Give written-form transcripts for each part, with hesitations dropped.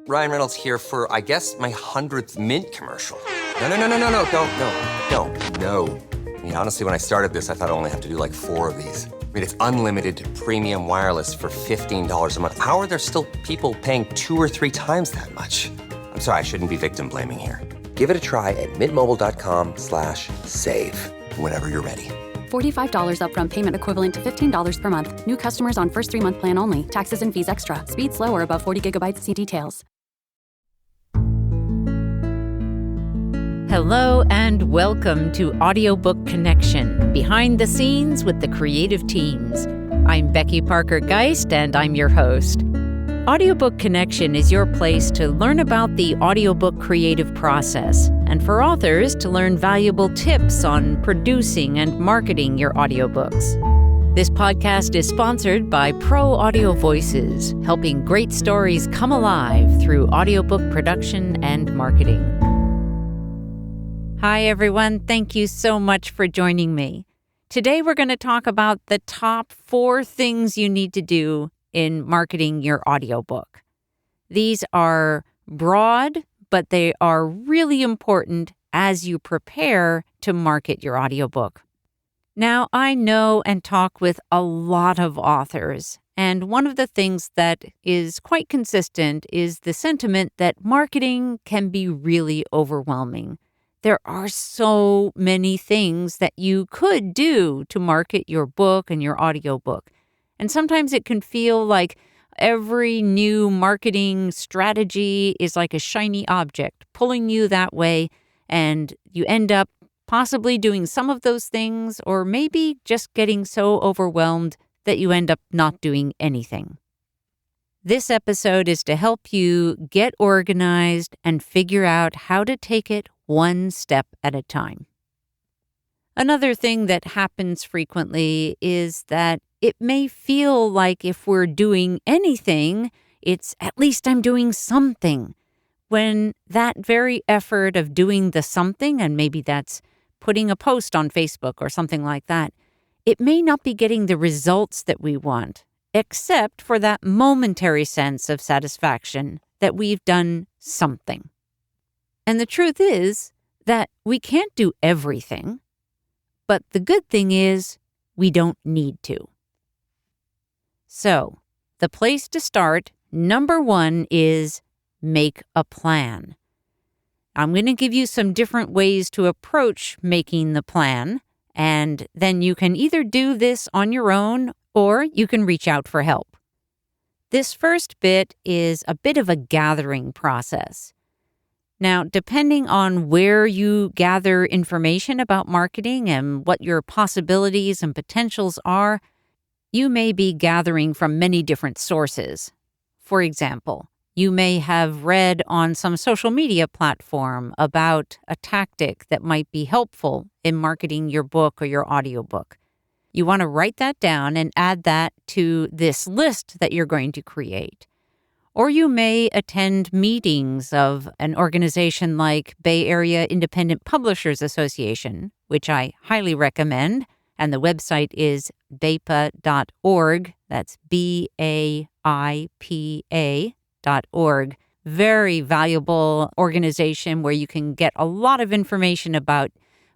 Ryan Reynolds here for, I guess, my 100th Mint commercial. No. I mean, honestly, when I started this, I thought I only have to do like 4 of these. I mean, it's unlimited premium wireless for $15 a month. How are there still people paying 2 or 3 times that much? I'm sorry, I shouldn't be victim blaming here. Give it a try at mintmobile.com/save. Whenever you're ready. $45 upfront payment equivalent to $15 per month. New customers on first 3-month plan only. Taxes and fees extra. Speed slower above 40 gigabytes. See details. Hello and welcome to Audiobook Connection, behind the scenes with the creative teams. I'm Becky Parker Geist and I'm your host. Audiobook Connection is your place to learn about the audiobook creative process and for authors to learn valuable tips on producing and marketing your audiobooks. This podcast is sponsored by Pro Audio Voices, helping great stories come alive through audiobook production and marketing. Hi, everyone. Thank you so much for joining me. Today, we're going to talk about the top 4 things you need to do in marketing your audiobook. These are broad, but they are really important as you prepare to market your audiobook. Now, I know and talk with a lot of authors, and one of the things that is quite consistent is the sentiment that marketing can be really overwhelming. There are so many things that you could do to market your book and your audiobook. And sometimes it can feel like every new marketing strategy is like a shiny object pulling you that way, and you end up possibly doing some of those things or maybe just getting so overwhelmed that you end up not doing anything. This episode is to help you get organized and figure out how to take it one step at a time. Another thing that happens frequently is that it may feel like if we're doing anything, it's at least I'm doing something. When that very effort of doing the something, and maybe that's putting a post on Facebook or something like that, it may not be getting the results that we want, except for that momentary sense of satisfaction that we've done something. And the truth is that we can't do everything, but the good thing is we don't need to. So, the place to start, number 1, is make a plan. I'm going to give you some different ways to approach making the plan, and then you can either do this on your own or you can reach out for help. This first bit is a bit of a gathering process. Now, depending on where you gather information about marketing and what your possibilities and potentials are, you may be gathering from many different sources. For example, you may have read on some social media platform about a tactic that might be helpful in marketing your book or your audiobook. You want to write that down and add that to this list that you're going to create. Or you may attend meetings of an organization like Bay Area Independent Publishers Association, which I highly recommend, and the website is baipa.org. That's BAIPA.org. Very valuable organization where you can get a lot of information about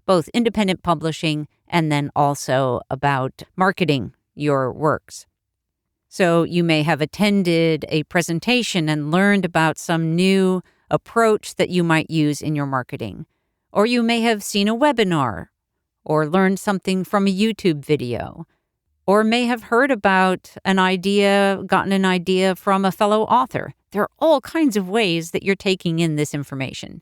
both independent publishing and then also about marketing your works. So you may have attended a presentation and learned about some new approach that you might use in your marketing. Or you may have seen a webinar or learned something from a YouTube video, or may have heard about an idea, gotten an idea from a fellow author. There are all kinds of ways that you're taking in this information.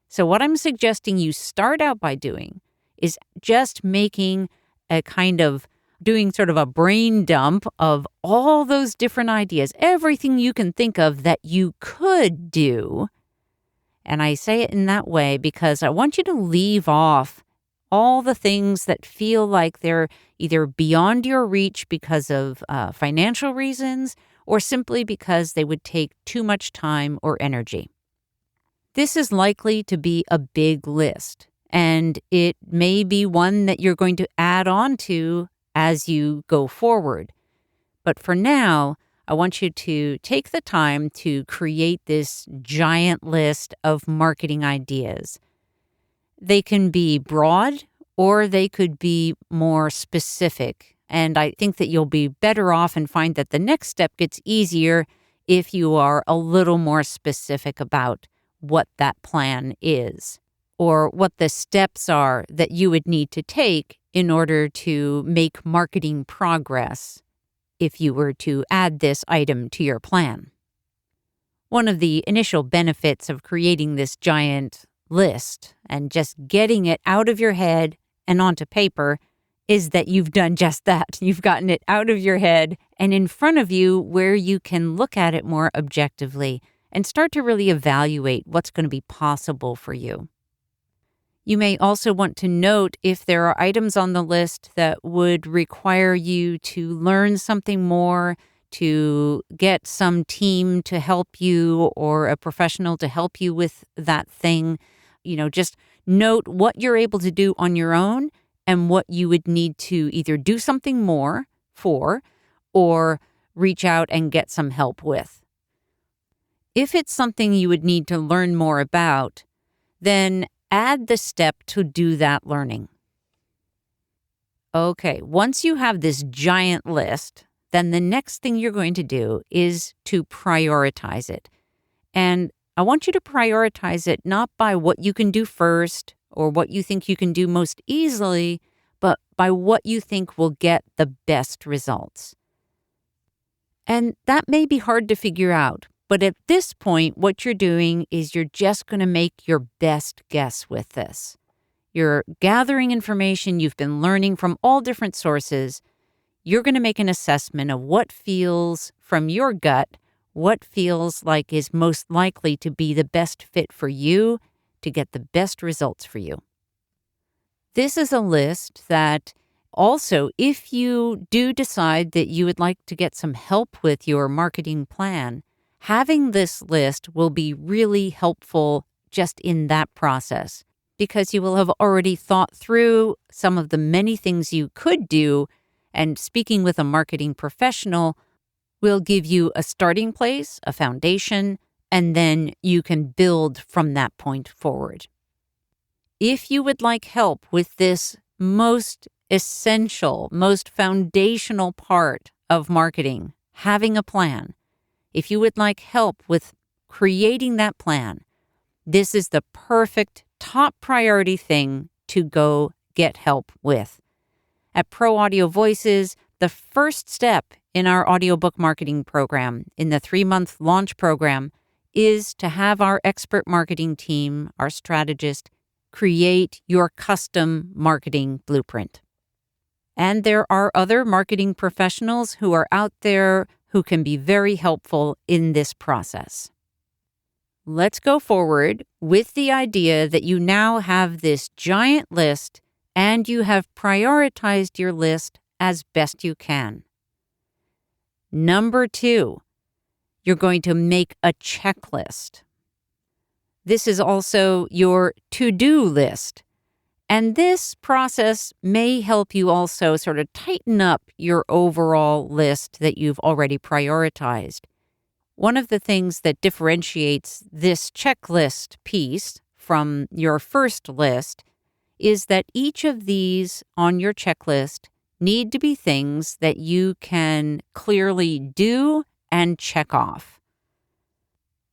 So what I'm suggesting you start out by doing is just making a kind of doing sort of a brain dump of all those different ideas, everything you can think of that you could do. And I say it in that way because I want you to leave off all the things that feel like they're either beyond your reach because of financial reasons or simply because they would take too much time or energy. This is likely to be a big list, and it may be one that you're going to add on to as you go forward. But for now, I want you to take the time to create this giant list of marketing ideas. They can be broad or they could be more specific. And I think that you'll be better off and find that the next step gets easier if you are a little more specific about what that plan is or what the steps are that you would need to take in order to make marketing progress if you were to add this item to your plan. One of the initial benefits of creating this giant list and just getting it out of your head and onto paper is that you've done just that. You've gotten it out of your head and in front of you where you can look at it more objectively and start to really evaluate what's going to be possible for you. You may also want to note if there are items on the list that would require you to learn something more, to get some team to help you or a professional to help you with that thing. Just note what you're able to do on your own and what you would need to either do something more for or reach out and get some help with. If it's something you would need to learn more about, then add the step to do that learning. Okay, once you have this giant list, then the next thing you're going to do is to prioritize it. And I want you to prioritize it not by what you can do first or what you think you can do most easily, but by what you think will get the best results. And that may be hard to figure out, but at this point, what you're doing is you're just going to make your best guess with this. You're gathering information you've been learning from all different sources. You're going to make an assessment of what feels from your gut, what feels like is most likely to be the best fit for you to get the best results for you. This is a list that also, if you do decide that you would like to get some help with your marketing plan, having this list will be really helpful just in that process because you will have already thought through some of the many things you could do, and speaking with a marketing professional will give you a starting place, a foundation, and then you can build from that point forward. If you would like help with this most essential, most foundational part of marketing, having a plan, if you would like help with creating that plan, this is the perfect top priority thing to go get help with. At Pro Audio Voices, the first step in our audiobook marketing program, in the 3-month launch program, is to have our expert marketing team, our strategist, create your custom marketing blueprint. And there are other marketing professionals who are out there who can be very helpful in this process. Let's go forward with the idea that you now have this giant list and you have prioritized your list as best you can. Number 2, you're going to make a checklist. This is also your to-do list. And this process may help you also sort of tighten up your overall list that you've already prioritized. One of the things that differentiates this checklist piece from your first list is that each of these on your checklist need to be things that you can clearly do and check off.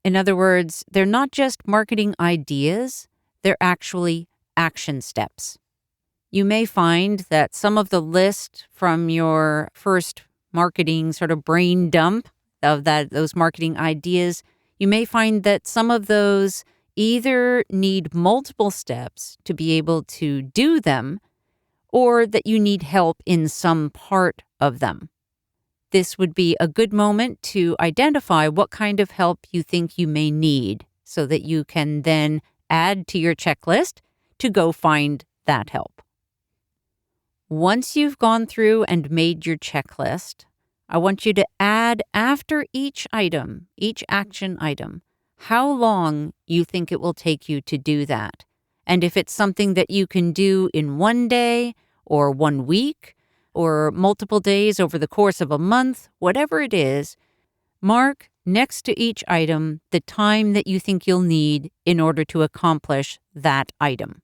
In other words, they're not just marketing ideas, they're actually action steps. You may find that some of the list from your first marketing sort of brain dump of those marketing ideas, you may find that some of those either need multiple steps to be able to do them, or that you need help in some part of them. This would be a good moment to identify what kind of help you think you may need so that you can then add to your checklist to go find that help. Once you've gone through and made your checklist, I want you to add after each item, each action item, how long you think it will take you to do that. And if it's something that you can do in 1 day or 1 week or multiple days over the course of a month, whatever it is, Mark next to each item the time that you think you'll need in order to accomplish that item.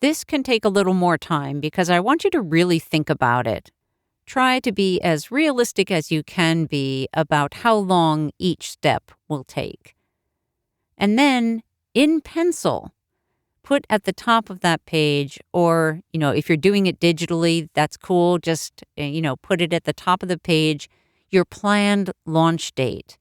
This can take a little more time because I want you to really think about it. Try to be as realistic as you can be about how long each step will take. And then, in pencil, put at the top of that page, or, if you're doing it digitally, that's cool. Just, put it at the top of the page, your planned launch date.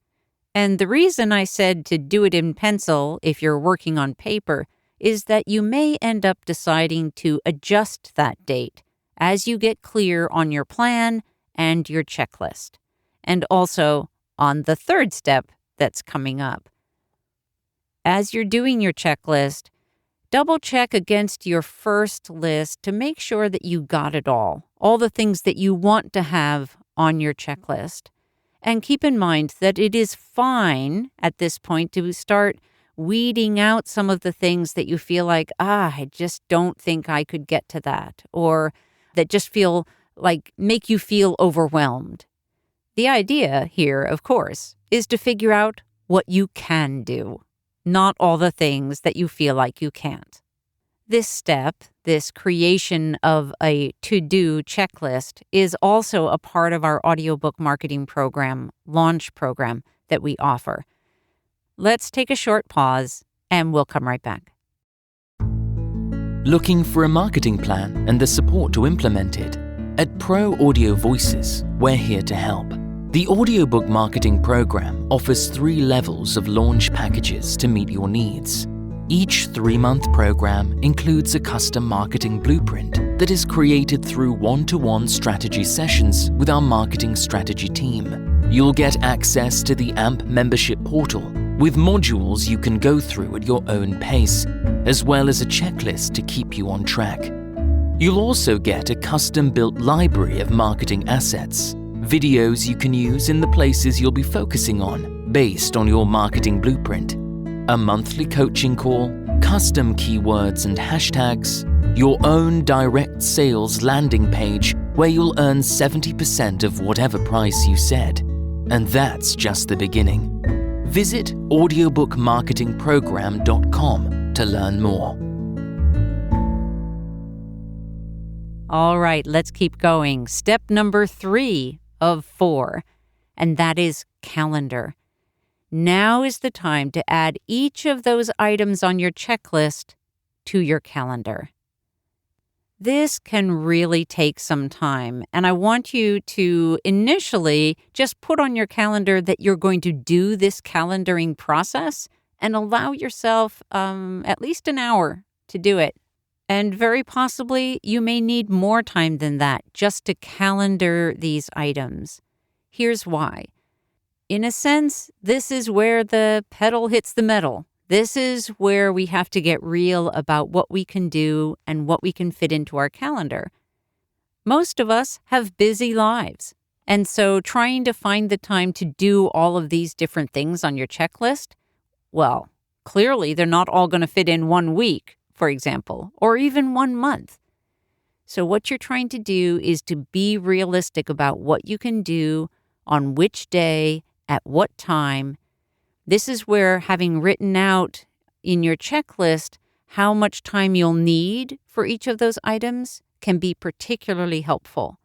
And the reason I said to do it in pencil if you're working on paper is that you may end up deciding to adjust that date as you get clear on your plan and your checklist, and also on the third step that's coming up. As you're doing your checklist, double check against your first list to make sure that you got it all the things that you want to have on your checklist. And keep in mind that it is fine at this point to start weeding out some of the things that you feel like, I just don't think I could get to that, or that just make you feel overwhelmed. The idea here, of course, is to figure out what you can do, not all the things that you feel like you can't. This step, this creation of a to-do checklist, is also a part of our audiobook marketing program, launch program, that we offer. Let's take a short pause, and we'll come right back. Looking for a marketing plan and the support to implement it? At Pro Audio Voices, we're here to help. The audiobook marketing program offers 3 levels of launch packages to meet your needs. Each 3-month program includes a custom marketing blueprint that is created through one-to-one strategy sessions with our marketing strategy team. You'll get access to the AMP membership portal with modules you can go through at your own pace, as well as a checklist to keep you on track. You'll also get a custom-built library of marketing assets, videos you can use in the places you'll be focusing on based on your marketing blueprint, a monthly coaching call, custom keywords and hashtags, your own direct sales landing page where you'll earn 70% of whatever price you said. And that's just the beginning. Visit audiobookmarketingprogram.com to learn more. All right, let's keep going. Step number 3 of 4, and that is calendar. Now is the time to add each of those items on your checklist to your calendar. This can really take some time, and I want you to initially just put on your calendar that you're going to do this calendaring process and allow yourself at least an hour to do it. And very possibly, you may need more time than that just to calendar these items. Here's why. In a sense, this is where the pedal hits the metal. This is where we have to get real about what we can do and what we can fit into our calendar. Most of us have busy lives, and so trying to find the time to do all of these different things on your checklist, well, clearly they're not all going to fit in 1 week, for example, or even 1 month. So what you're trying to do is to be realistic about what you can do on which day, at what time. This is where having written out in your checklist how much time you'll need for each of those items can be particularly helpful.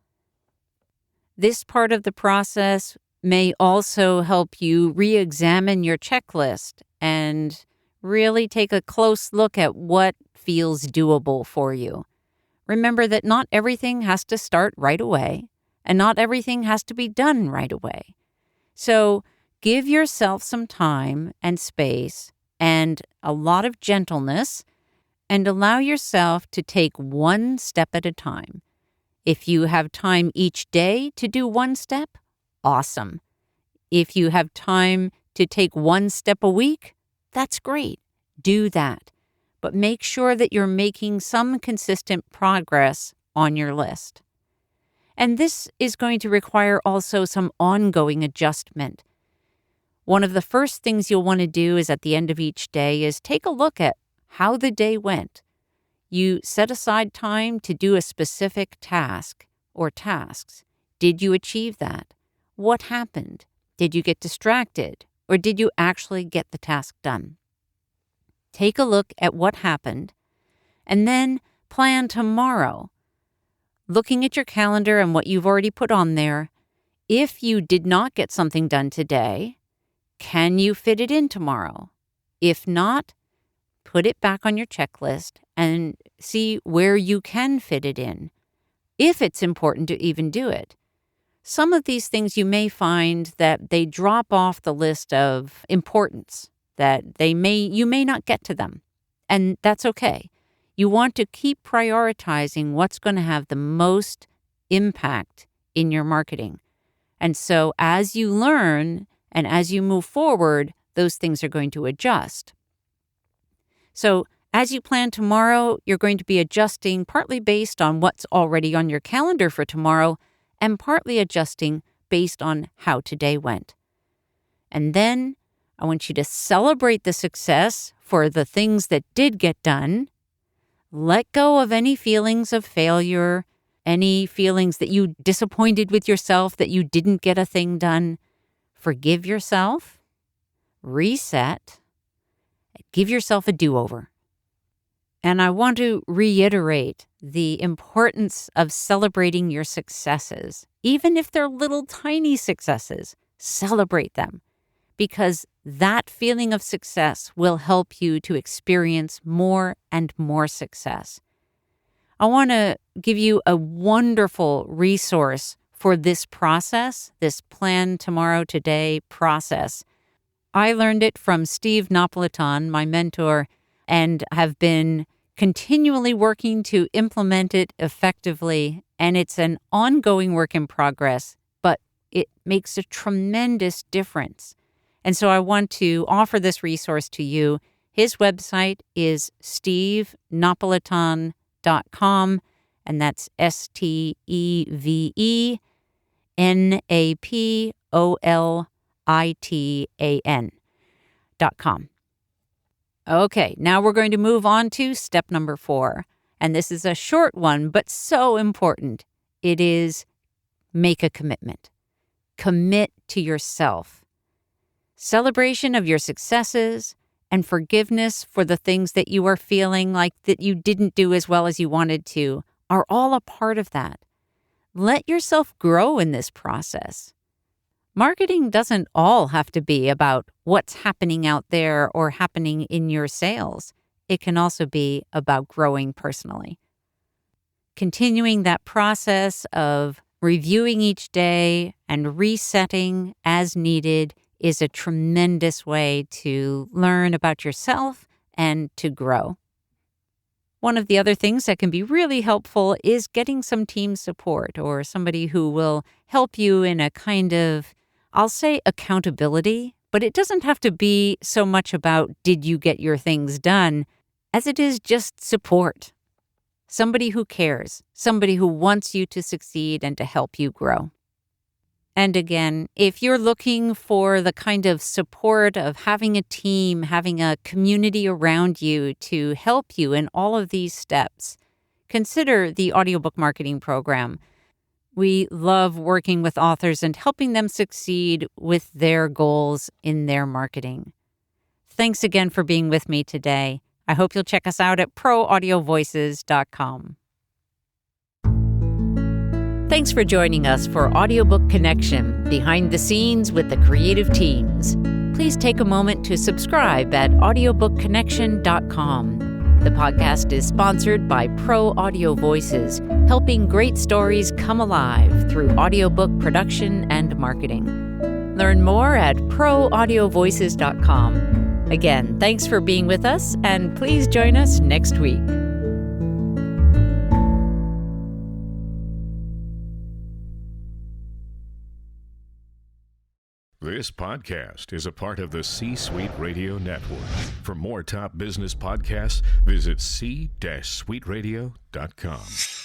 This part of the process may also help you re-examine your checklist and really take a close look at what feels doable for you. Remember that not everything has to start right away, and not everything has to be done right away. So give yourself some time and space and a lot of gentleness, and allow yourself to take 1 step at a time. If you have time each day to do 1 step, awesome. If you have time to take 1 step a week, that's great. Do that. But make sure that you're making some consistent progress on your list. And this is going to require also some ongoing adjustment. One of the first things you'll want to do is at the end of each day is take a look at how the day went. You set aside time to do a specific task or tasks. Did you achieve that? What happened? Did you get distracted? Or did you actually get the task done? Take a look at what happened and then plan tomorrow. Looking at your calendar and what you've already put on there, if you did not get something done today, can you fit it in tomorrow? If not, put it back on your checklist and see where you can fit it in, if it's important to even do it. Some of these things you may find that they drop off the list of importance, that you may not get to them, and that's okay. You want to keep prioritizing what's going to have the most impact in your marketing. And so as you learn and as you move forward, those things are going to adjust. So as you plan tomorrow, you're going to be adjusting partly based on what's already on your calendar for tomorrow and partly adjusting based on how today went. And then I want you to celebrate the success for the things that did get done. Let go of any feelings of failure, any feelings that you disappointed with yourself that you didn't get a thing done. Forgive yourself, reset, give yourself a do-over. And I want to reiterate the importance of celebrating your successes. Even if they're little tiny successes, celebrate them, because that feeling of success will help you to experience more and more success. I want to give you a wonderful resource for this process, this Plan Tomorrow Today process. I learned it from Steve Napolitan, my mentor, and have been continually working to implement it effectively. And it's an ongoing work in progress, but it makes a tremendous difference. And so I want to offer this resource to you. His website is stevenapolitan.com, and that's SteveNapolitan.com. Okay, now we're going to move on to step number 4. And this is a short one, but so important. It is make a commitment. Commit to yourself. Celebration of your successes and forgiveness for the things that you are feeling like that you didn't do as well as you wanted to are all a part of that. Let yourself grow in this process. Marketing doesn't all have to be about what's happening out there or happening in your sales. It can also be about growing personally. Continuing that process of reviewing each day and resetting as needed is a tremendous way to learn about yourself and to grow. One of the other things that can be really helpful is getting some team support or somebody who will help you in a kind of, I'll say, accountability, but it doesn't have to be so much about did you get your things done as it is just support. Somebody who cares, somebody who wants you to succeed and to help you grow. And again, if you're looking for the kind of support of having a team, having a community around you to help you in all of these steps, consider the Audiobook Marketing Program. We love working with authors and helping them succeed with their goals in their marketing. Thanks again for being with me today. I hope you'll check us out at proaudiovoices.com. Thanks for joining us for Audiobook Connection, behind the scenes with the creative teams. Please take a moment to subscribe at audiobookconnection.com. The podcast is sponsored by Pro Audio Voices, helping great stories come alive through audiobook production and marketing. Learn more at proaudiovoices.com. Again, thanks for being with us, and please join us next week. This podcast is a part of the C-Suite Radio Network. For more top business podcasts, visit c-suiteradio.com.